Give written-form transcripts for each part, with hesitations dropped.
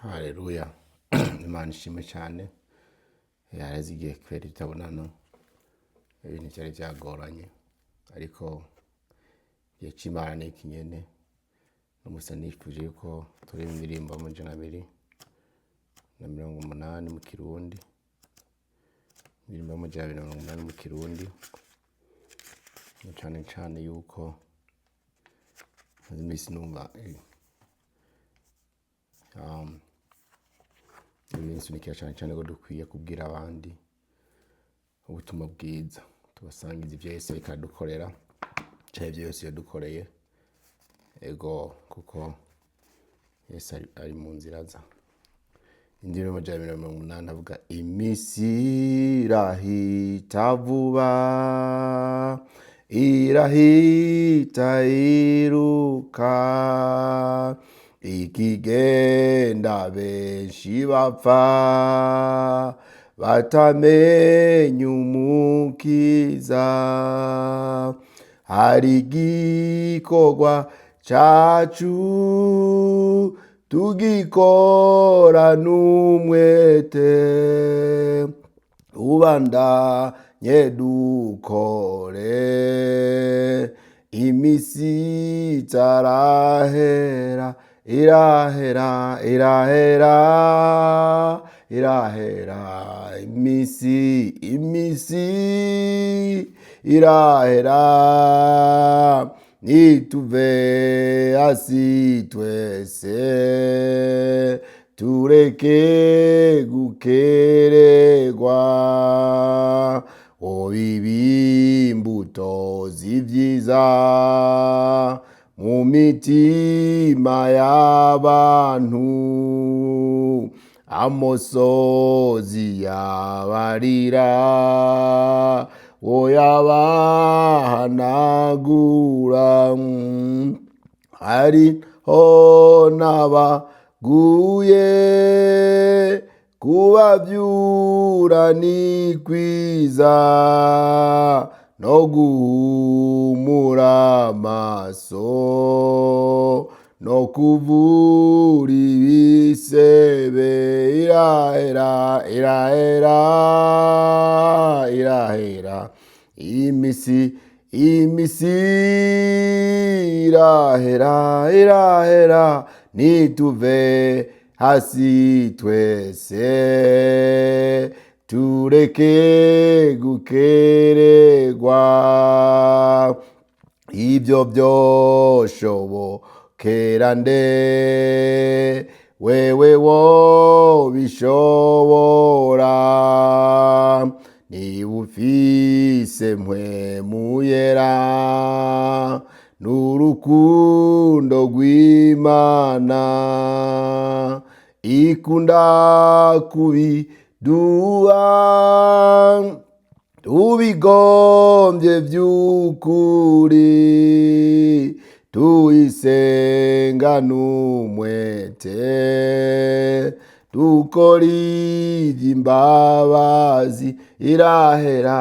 Haleluya. Imana ishimwe cyane. Yareze igihe kwera itabonana. Ibintu cyari byagoranye. Ariko igihe cy'Imana ni iki nyene. N'umusa nifuje ko turi mu ndirimbo amajana 280 mu Kirundi. Indirimbo amajana 280 mu Kirundi. Cyane yuko imisi numva ibinsunikira cyane ko dukwiye kubwira abandi ubutumwa bwiza, tubasangiza ibyo Yesu ariko adukorera cyane, ibyo Yesu yadukoreye ego, kuko Yesu ari mu nzira za. Indirimbo amajana 280 avuga imisi irahita vuba, irahita iruka, ikigenda benshi bapfa batamenya umukiza. Hari igikorwa cacu tugikora n'umwete, ubandanye dukore, imisi itarahera, irahera imisi irahera, nituve hasi twese tureke gukererwa, obibi imbuto z'ivyiza mu mitima y'abantu, amosozi yabarira woyabahanagura. Hariho n'abaguye kubavyura ni kwiza, no guhumura amaso, no kuvura ibisebe. Irahera imisi irahera, nituve hasi twese tureke gukererwa. Ibyo byoshobokera nde wewe wobishobora, niba ufise mpwemu yera n'urukundo rw'Imana, ikunda kubiduha tubigombye vy'ukuri, tuyisenga n'umwete, dukora ivy'imbabazi. Irahera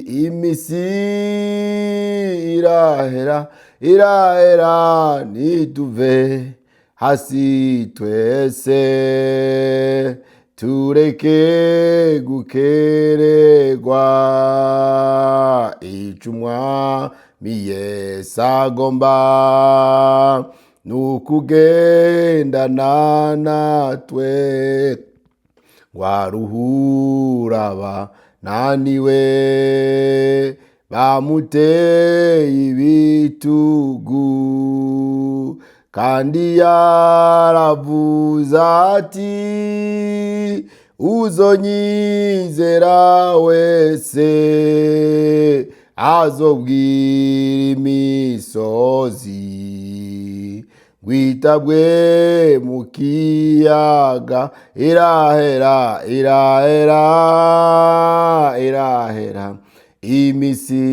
imisi irahera, nituve hasi twese tureke gukererwa. Icumwami Yesu agomba nukugendana natwe, waruhura abananiwe bamuteye ibitugu, kandi yaravuze ati uzonyizera wese azobwira imisozi gwitabwe mu kiyaga. Irahera imisi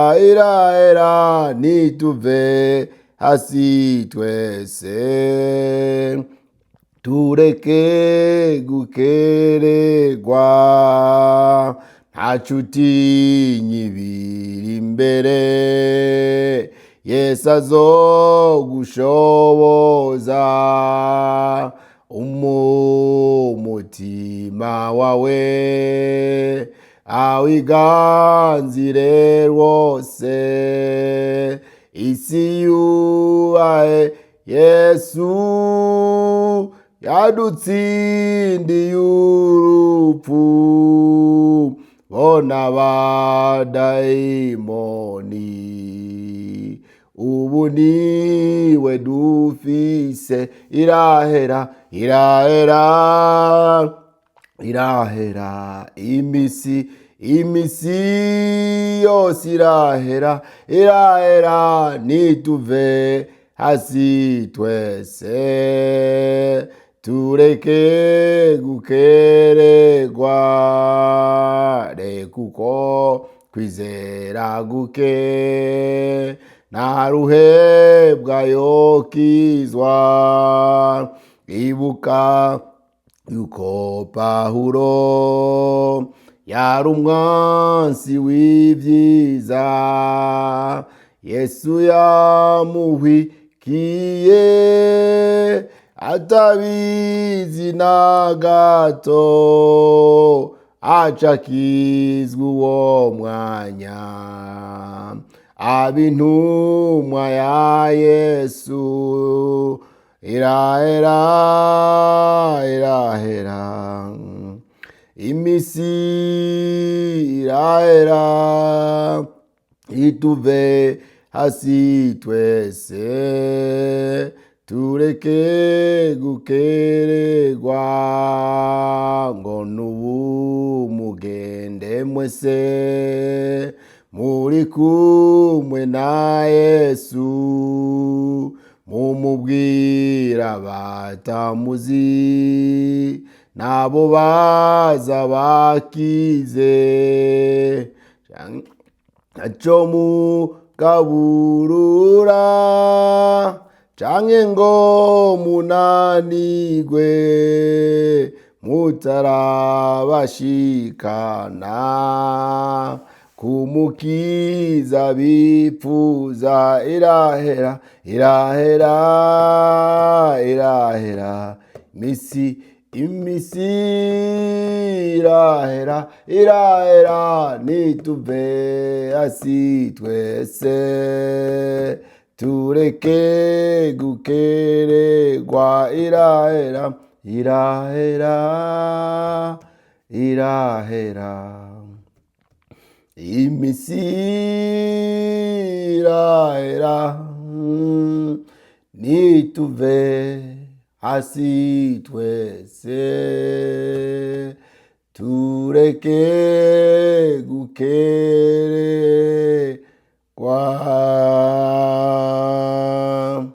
irahera, nituve hasi twese tureke gukererwa. ntacuti nyibi imbere, Yesu azogushoboza umutima wawe awiganzire rwose, isi yubahe Yesu yadutsindiye urupfu, bona abadayimoni ubu niwe dufise, irahera imisi yose irahera, nituve hasi twese tureke gukererwa, kuko kwizera guke nta ruhebwa yokizwa. Ibuka yuko Pawulo yari umwansi w'ibyiza, Yesu yamuhwikiye atabizi na gato, acakizwa uwo mwanya ab'intumwa ya Yesu, irahera imisi irahera, ituve hasi twese tureke gukererwa, ngo nubu mugende mwese muri kumwe na Yesu, mumubwira batamuzi nabo baza bakize, aco mugaburura canke ngo munanigwe mutarabashikana kumukiza bipfuza, irahera imisi irahera, nituve hasi twese tureke gukererwa, irahera imisi irahera, nituve hasi twese tureke gukererwa.